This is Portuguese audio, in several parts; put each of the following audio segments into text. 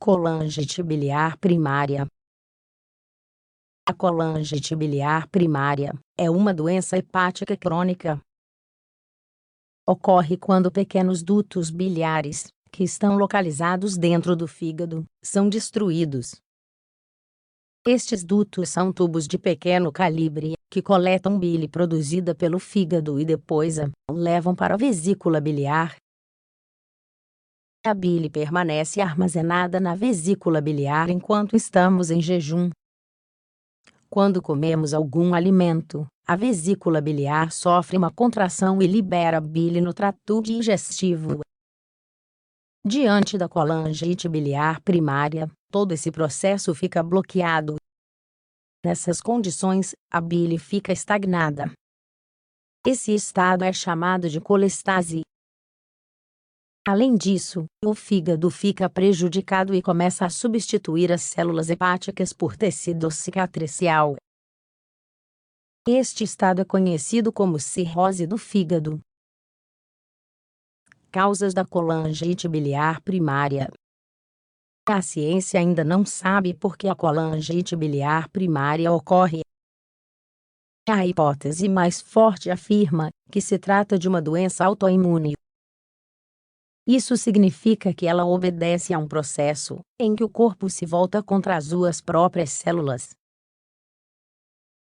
Colangite biliar primária. A colangite biliar primária é uma doença hepática crônica. Ocorre quando pequenos dutos biliares, que estão localizados dentro do fígado, são destruídos. Estes dutos são tubos de pequeno calibre, que coletam bile produzida pelo fígado e depois a levam para a vesícula biliar. A bile permanece armazenada na vesícula biliar enquanto estamos em jejum. Quando comemos algum alimento, a vesícula biliar sofre uma contração e libera bile no trato digestivo. Diante da colangite biliar primária, todo esse processo fica bloqueado. Nessas condições, a bile fica estagnada. Esse estado é chamado de colestase. Além disso, o fígado fica prejudicado e começa a substituir as células hepáticas por tecido cicatricial. Este estado é conhecido como cirrose do fígado. Causas da colangite biliar primária. A ciência ainda não sabe por que a colangite biliar primária ocorre. A hipótese mais forte afirma que se trata de uma doença autoimune. Isso significa que ela obedece a um processo em que o corpo se volta contra as suas próprias células.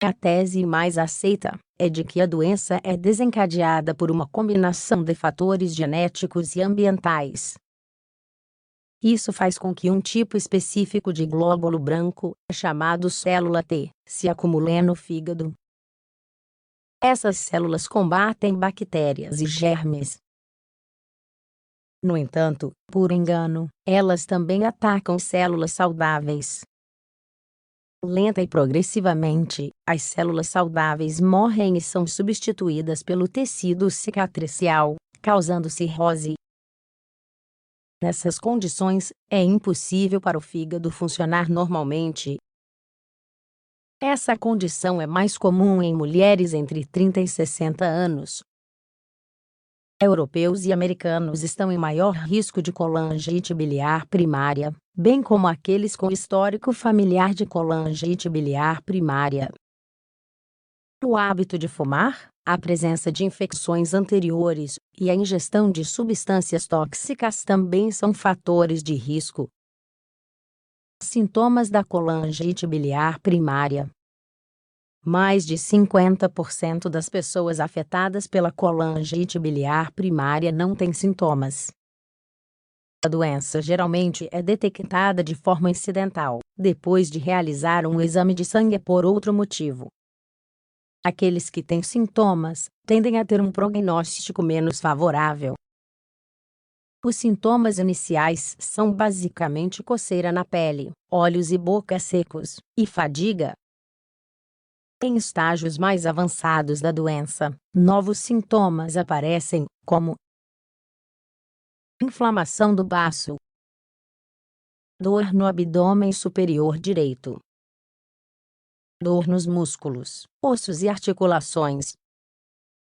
A tese mais aceita é de que a doença é desencadeada por uma combinação de fatores genéticos e ambientais. Isso faz com que um tipo específico de glóbulo branco, chamado célula T, se acumule no fígado. Essas células combatem bactérias e germes. No entanto, por engano, elas também atacam células saudáveis. Lenta e progressivamente, as células saudáveis morrem e são substituídas pelo tecido cicatricial, causando cirrose. Nessas condições, é impossível para o fígado funcionar normalmente. Essa condição é mais comum em mulheres entre 30 e 60 anos. Europeus e americanos estão em maior risco de colangite biliar primária, bem como aqueles com histórico familiar de colangite biliar primária. O hábito de fumar, a presença de infecções anteriores e a ingestão de substâncias tóxicas também são fatores de risco. Sintomas da colangite biliar primária. Mais de 50% das pessoas afetadas pela colangite biliar primária não têm sintomas. A doença geralmente é detectada de forma incidental, depois de realizar um exame de sangue por outro motivo. Aqueles que têm sintomas tendem a ter um prognóstico menos favorável. Os sintomas iniciais são basicamente coceira na pele, olhos e boca secos, e fadiga. Em estágios mais avançados da doença, novos sintomas aparecem, como inflamação do baço, dor no abdômen superior direito, dor nos músculos, ossos e articulações,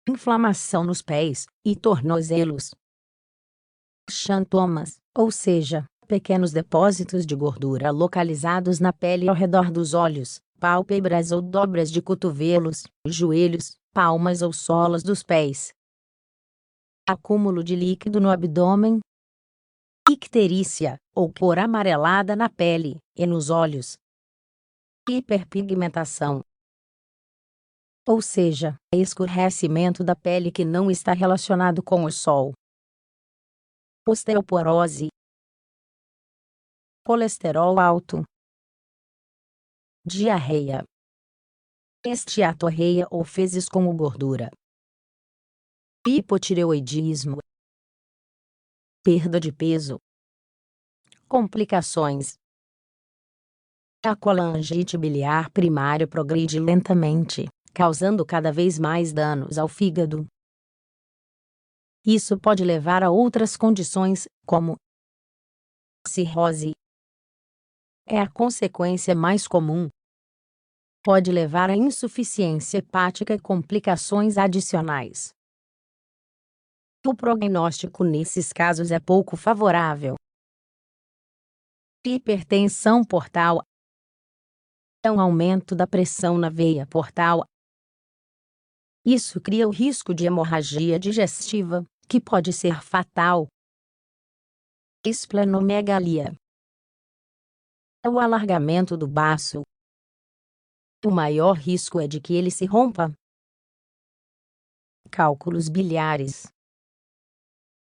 inflamação nos pés e tornozelos, xantomas, ou seja, pequenos depósitos de gordura localizados na pele ao redor dos olhos, pálpebras ou dobras de cotovelos, joelhos, palmas ou solas dos pés. Acúmulo de líquido no abdômen. Icterícia, ou cor amarelada na pele e nos olhos. Hiperpigmentação, ou seja, escurecimento da pele que não está relacionado com o sol. Osteoporose. Colesterol alto. Diarreia. Esteatorreia ou fezes com gordura. Hipotireoidismo. Perda de peso. Complicações. A colangite biliar primária progride lentamente, causando cada vez mais danos ao fígado. Isso pode levar a outras condições, como cirrose. É a consequência mais comum. Pode levar a insuficiência hepática e complicações adicionais. O prognóstico nesses casos é pouco favorável. Hipertensão portal é um aumento da pressão na veia portal. Isso cria o risco de hemorragia digestiva, que pode ser fatal. Esplenomegalia é o alargamento do baço. O maior risco é de que ele se rompa. Cálculos biliares.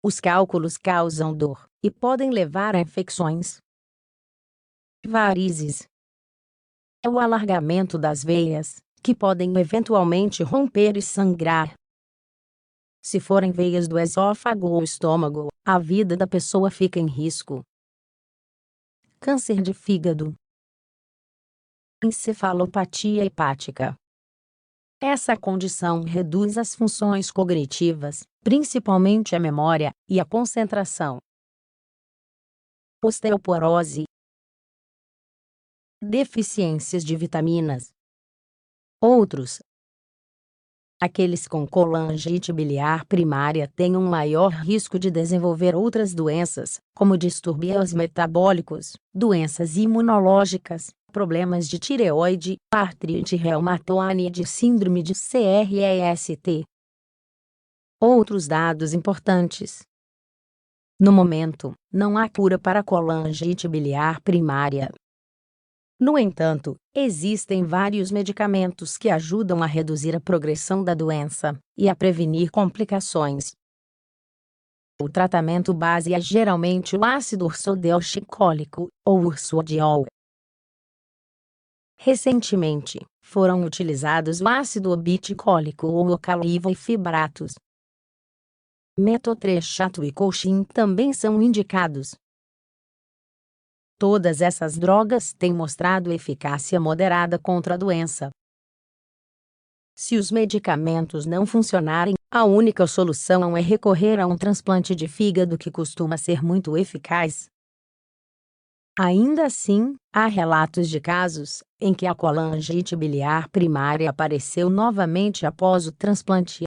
Os cálculos causam dor e podem levar a infecções. Varizes é o alargamento das veias, que podem eventualmente romper e sangrar. Se forem veias do esôfago ou estômago, a vida da pessoa fica em risco. Câncer de fígado. Encefalopatia hepática. Essa condição reduz as funções cognitivas, principalmente a memória e a concentração. Osteoporose. Deficiências de vitaminas. Outros. Aqueles com colangite biliar primária têm um maior risco de desenvolver outras doenças, como distúrbios metabólicos, doenças imunológicas, problemas de tireoide, artrite reumatoide e síndrome de CREST. Outros dados importantes. No momento, não há cura para a colangite biliar primária. No entanto, existem vários medicamentos que ajudam a reduzir a progressão da doença e a prevenir complicações. O tratamento base é geralmente o ácido ursodeoxicólico, ou ursodiol. Recentemente, foram utilizados o ácido obiticólico ou ocaliva e fibratos. Metotrexato e colchim também são indicados. Todas essas drogas têm mostrado eficácia moderada contra a doença. Se os medicamentos não funcionarem, a única solução é recorrer a um transplante de fígado que costuma ser muito eficaz. Ainda assim, há relatos de casos em que a colangite biliar primária apareceu novamente após o transplante.